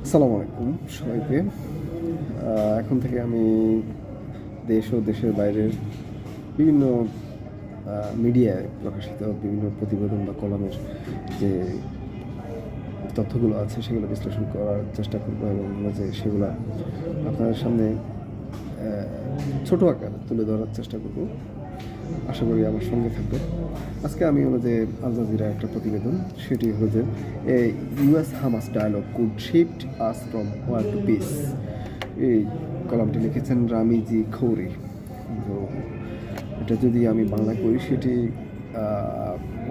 আসসালামু আলাইকুম সবাইকে। এখন থেকে আমি দেশ ও দেশের বাইরের বিভিন্ন মিডিয়ায় প্রকাশিত বিভিন্ন প্রতিবেদন বা কলামের যে তথ্যগুলো আছে সেগুলো বিশ্লেষণ করার চেষ্টা করব এবং যে সেগুলো আপনাদের সামনে ছোট আকারে তুলে ধরার চেষ্টা করব। আশা করি আমার সঙ্গে থাকবে। আজকে আমি হলো যে আল জাজিরা একটা প্রতিবেদন, সেটি হলো যে US Hamas dialogue could shift us from war to peace. এই কলামটি লিখেছেন রামিজি খৌরি। তো এটা যদি আমি বাংলা করি সেটি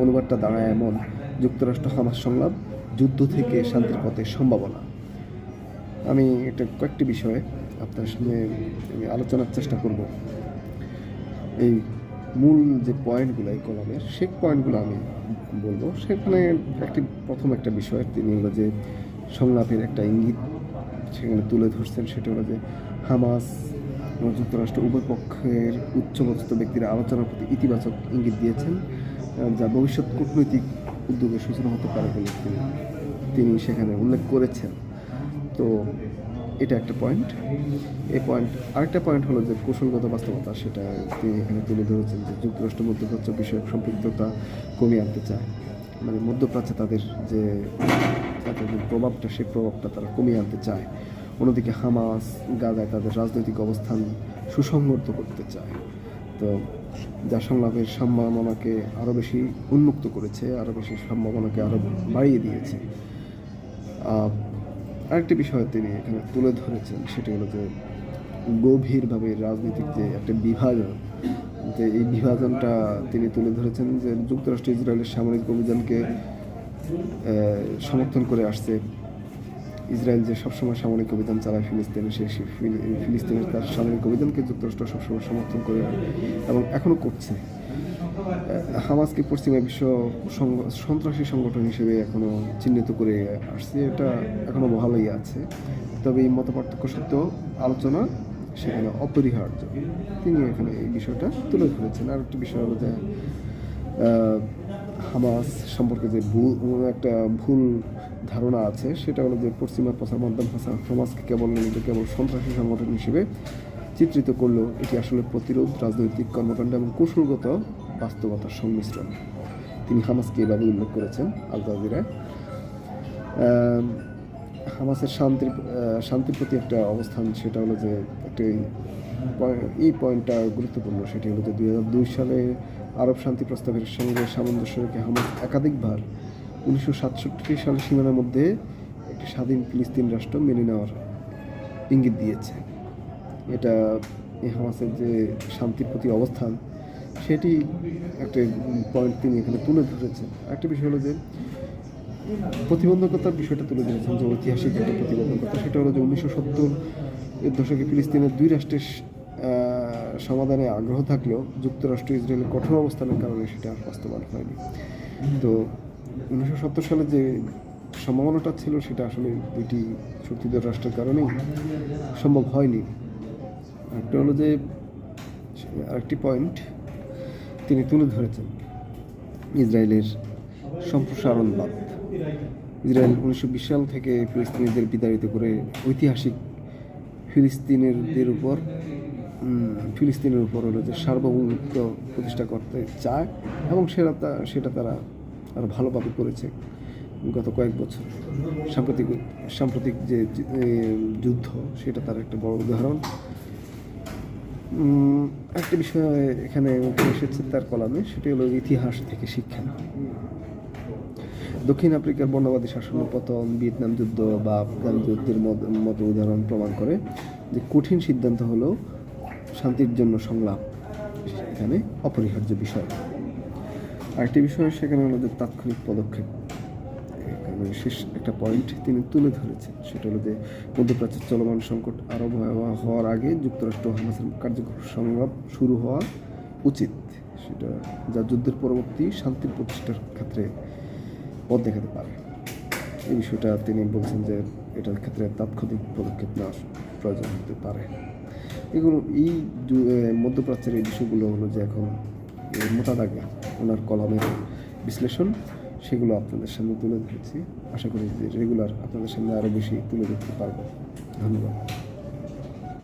অনুবাদটা দাঁড়ায় এমন: যুক্তরাষ্ট্র হামাস সংলাপ, যুদ্ধ থেকে শান্তির পথে সম্ভাবনা। আমি এটা কয়েকটি বিষয়ে আপনার সঙ্গে আমি আলোচনার চেষ্টা করব। এই মূল যে পয়েন্টগুলো এই কলামের, সেই পয়েন্টগুলো আমি বলবো। সেখানে প্রথম একটা বিষয় তিনি হলো যে সংলাপের একটা ইঙ্গিত সেখানে তুলে ধরছেন। সেটা হলো যে হামাস এবং যুক্তরাষ্ট্র উভয় পক্ষের উচ্চপদস্থ ব্যক্তিরা আলোচনার প্রতি ইতিবাচক ইঙ্গিত দিয়েছেন, যা ভবিষ্যৎ কূটনৈতিক উদ্যোগের সূচনা হতে পারে বলে তিনি সেখানে উল্লেখ করেছেন। তো এটা একটা পয়েন্ট। এই পয়েন্ট আরেকটা পয়েন্ট হলো যে কৌশলগত বাস্তবতা, সেটা তিনি এখানে তুলে ধরেছেন যে যুক্তরাষ্ট্র মধ্যপ্রাচ্য বিষয়ক সম্পৃক্ততা কমিয়ে আনতে চায়, মানে মধ্যপ্রাচ্যে তাদের যে প্রভাবটা, সেই প্রভাবটা তারা কমিয়ে আনতে চায়। অন্যদিকে হামাস গাজায় তাদের রাজনৈতিক অবস্থান সুসংহত করতে চায়। তো যা সংলাপের সম্ভাবনাকে আরও বেশি উন্মুক্ত করেছে, আরও বেশি সম্ভাবনাকে আরও বাড়িয়ে দিয়েছে। আরেকটি বিষয় তিনি এখানে তুলে ধরেছেন, সেটি হলো যে গভীরভাবে রাজনৈতিক যে একটা বিভাজন, যে এই বিভাজনটা তিনি তুলে ধরেছেন যে যুক্তরাষ্ট্র ইসরায়েলের সামরিক অভিযানকে সমর্থন করে আসছে। ইসরায়েল যে সবসময় সামরিক অভিযান চালায় ফিলিস্তিনে, সেই ফিলিস্তিনের তার সামরিক অভিযানকে যুক্তরাষ্ট্র সবসময় সমর্থন করে এবং এখনও করছে। হামাসকে পশ্চিমা বিশ্ব সন্ত্রাসী সংগঠন হিসেবে এখনও চিহ্নিত করে আসছে, এটা এখনও বহালই আছে। তবে এই মতপার্থক্য সত্ত্বেও আলোচনা সেখানে অপরিহার্য। তিনি এখানে এই বিষয়টা তুলে ধরেছেন। আর একটি বিষয় হলো যে হামাস সম্পর্কে যে একটা ভুল ধারণা আছে, সেটা হলো যে পশ্চিমা প্রচার মাধ্যম হামাসকে কেবল সন্ত্রাসী সংগঠন হিসেবে চিত্রিত করলেও এটি আসলে প্রতিরোধ, রাজনৈতিক কর্মকাণ্ড এবং কৌশলগত বাস্তবতার সংমিশ্রণ। তিনি হামাসকে এভাবে উল্লেখ করেছেন আল জাজিরায়। হামাসের শান্তির প্রতি একটা অবস্থান, সেটা হলো যে এই পয়েন্টটা গুরুত্বপূর্ণ। সেটি হলো যে 2002 সালে আরব শান্তি প্রস্তাবের সঙ্গে সামঞ্জস্য রেখে হামাস একাধিকবার 1967 সালের সীমানার মধ্যে একটি স্বাধীন ফিলিস্তিন রাষ্ট্র মেনে নেওয়ার ইঙ্গিত দিয়েছে। এটা এই হামাসের যে শান্তির প্রতি অবস্থান, সেটি একটা পয়েন্ট তিনি এখানে তুলে ধরেছেন। একটা বিষয় হলো যে প্রতিবন্ধকতার বিষয়টা তুলে ধরেছেন, যে ঐতিহাসিক একটা প্রতিবন্ধকতা। সেটা হলো যে 1970-এর দশকে ফিলিস্তিনের দুই রাষ্ট্রের সমাধানে আগ্রহ থাকলেও যুক্তরাষ্ট্র ইসরায়েলের কঠোর অবস্থানের কারণে সেটা বাস্তবায়ন হয়নি। তো 1970 সালে যে সম্ভাবনাটা ছিল, সেটা আসলে দুইটি শক্তিধর রাষ্ট্রের কারণেই সম্ভব হয়নি। একটা হলো যে আরেকটি পয়েন্ট তিনি তুলে ধরেছেন, ইসরায়েলের সম্প্রসারণবাদ। ইসরায়েল 1920 সাল থেকে ফিলিস্তিনিদের বিতাড়িত করে ঐতিহাসিক ফিলিস্তিনের উপর হলো যে সার্বভৌমত্ব প্রতিষ্ঠা করতে চায় এবং সেটা তারা আরও ভালোভাবে করেছে গত কয়েক বছর। সাম্প্রতিক যে যুদ্ধ, সেটা তার একটা বড় উদাহরণ। একটা বিষয় এখানে এসেছে তার কলামে, সেটি হলো ইতিহাস থেকে শিক্ষা। দক্ষিণ আফ্রিকার বর্ণবাদী শাসনের পতন, ভিয়েতনাম যুদ্ধ বা আফগান যুদ্ধের মতো উদাহরণ প্রমাণ করে যে কঠিন সিদ্ধান্ত হলো শান্তির জন্য সংলাপ এখানে অপরিহার্য বিষয়। আরেকটি বিষয় সেখানে হলো যে তাৎক্ষণিক পদক্ষেপ। এখানে শেষ একটা পয়েন্ট তিনি তুলে ধরেছেন, সেটা হলো যে মধ্যপ্রাচ্যের চলমান সংকট আরও ভয়াবহ হওয়ার আগে যুক্তরাষ্ট্র হামাসের কার্যকর সংলাপ শুরু হওয়া উচিত, সেটা যা যুদ্ধের পরবর্তী শান্তির প্রতিষ্ঠার ক্ষেত্রে পথ দেখাতে পারে। এই বিষয়টা তিনি বলছেন যে এটার ক্ষেত্রে তাৎক্ষণিক পদক্ষেপ নেওয়ার প্রয়োজন হতে পারে। এগুলো এই মধ্যপ্রাচ্যের এই বিষয়গুলো হলো যে এখন মোটা দাগে ওনার কলামের বিশ্লেষণ, সেগুলো আপনাদের সামনে তুলে ধরেছি। আশা করি যে রেগুলার আপনাদের সামনে আরও বেশি তুলে ধরতে পারবো। ধন্যবাদ।